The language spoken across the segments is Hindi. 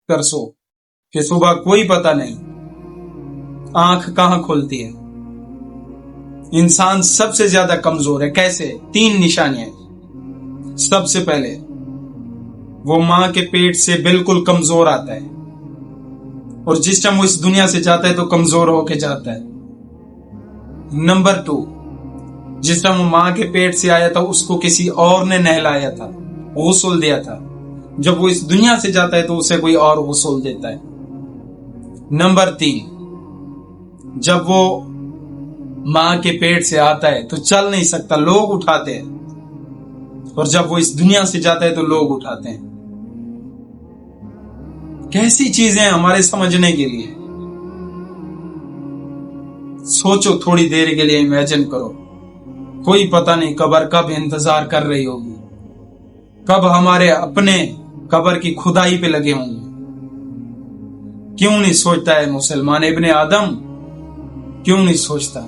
कर सो, फिर सुबह कोई पता नहीं आंख कहां खुलती है। इंसान सबसे ज्यादा कमजोर है। कैसे? 3 निशानियां। सबसे पहले वो मां के पेट से बिल्कुल कमजोर आता है, और जिस टाइम वो इस दुनिया से जाता है तो कमजोर होके जाता है। नंबर 2, जिस टाइम वो मां के पेट से आया था उसको किसी और ने नहलाया था, गुस्ल दिया था। जब वो इस दुनिया से जाता है तो उसे कोई और गुस्ल देता है। नंबर 3, जब वो मां के पेट से आता है तो चल नहीं सकता, लोग उठाते हैं, और जब वो इस दुनिया से जाता है तो लोग उठाते हैं। कैसी चीजें हमारे समझने के लिए। सोचो, थोड़ी देर के लिए इमेजिन करो, कोई पता नहीं कब्र कब इंतजार कर रही होगी, कब हमारे अपने कब्र की खुदाई पे लगे होंगे। क्यों नहीं सोचता है मुसलमान इब्ने आदम? क्यों नहीं सोचता?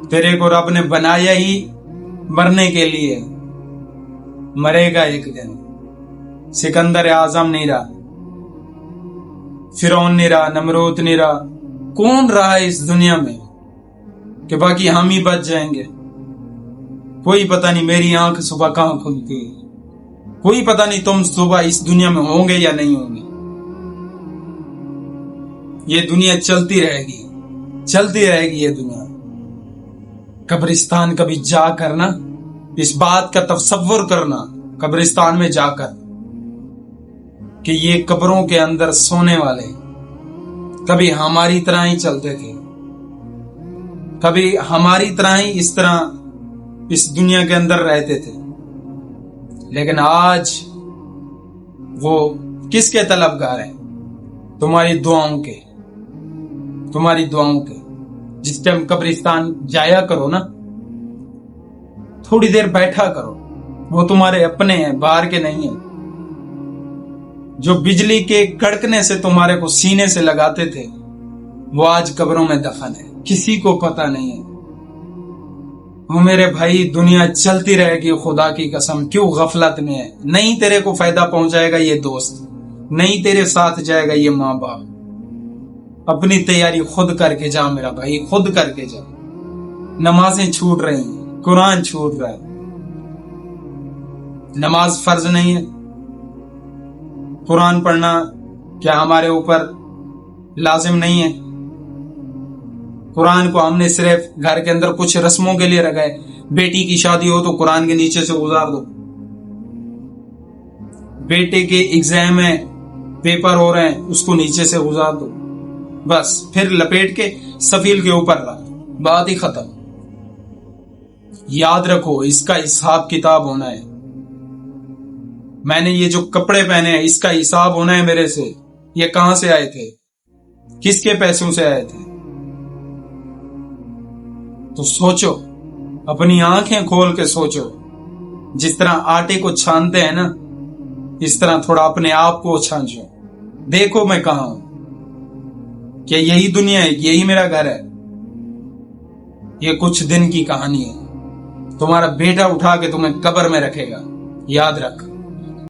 तेरे को रब ने बनाया ही मरने के लिए, मरेगा एक दिन। सिकंदर आजम नहीं रहा, फिरौन नहीं रहा, नमरूद नहीं रहा, कौन रहा है इस दुनिया में कि बाकी हम ही बच जाएंगे? कोई पता नहीं मेरी आंख सुबह कहां खुलती है, कोई पता नहीं तुम सुबह इस दुनिया में होंगे या नहीं होंगे। ये दुनिया चलती रहेगी, चलती रहेगी ये दुनिया। कब्रिस्तान कभी जा करना, इस बात का तसव्वुर करना कब्रिस्तान में जाकर कि ये कब्रों के अंदर सोने वाले कभी हमारी तरह ही चलते थे, कभी हमारी तरह ही इस तरह इस दुनिया के अंदर रहते थे। लेकिन आज वो किसके तलबगार हैं? तुम्हारी दुआओं के, तुम्हारी दुआओं के। जिस टाइम कब्रिस्तान जाया करो ना, थोड़ी देर बैठा करो, वो तुम्हारे अपने हैं, बाहर के नहीं है। जो बिजली के कड़कने से तुम्हारे को सीने से लगाते थे वो आज कब्रों में दफन है, किसी को पता नहीं है। वो मेरे भाई, दुनिया चलती रहेगी, खुदा की कसम। क्यों गफलत में है? नहीं तेरे को फायदा पहुंचाएगा ये दोस्त, नहीं तेरे साथ जाएगा ये माँ बाप। अपनी तैयारी खुद करके जा मेरा भाई, खुद करके जा। नमाजें छूट रही हैं, कुरान छूट रहा है। नमाज फर्ज नहीं है, कुरान पढ़ना क्या हमारे ऊपर लाजिम नहीं है? कुरान को हमने सिर्फ घर के अंदर कुछ रस्मों के लिए रखा है। बेटी की शादी हो तो कुरान के नीचे से गुजार दो, बेटे के एग्जाम में पेपर हो रहे हैं उसको नीचे से गुजार दो, बस फिर लपेट के सफील के ऊपर रख, बात ही खत्म। याद रखो, इसका हिसाब किताब होना है। मैंने ये जो कपड़े पहने हैं इसका हिसाब होना है मेरे से। ये कहां से आए थे, किसके पैसों से आए थे? तो सोचो, अपनी आंखें खोल के सोचो। जिस तरह आटे को छानते हैं ना, इस तरह थोड़ा अपने आप को छांचो। देखो मैं कहां हूं, क्या यही दुनिया है, यही मेरा घर है? ये कुछ दिन की कहानी है। तुम्हारा बेटा उठा के तुम्हें कब्र में रखेगा, याद रख।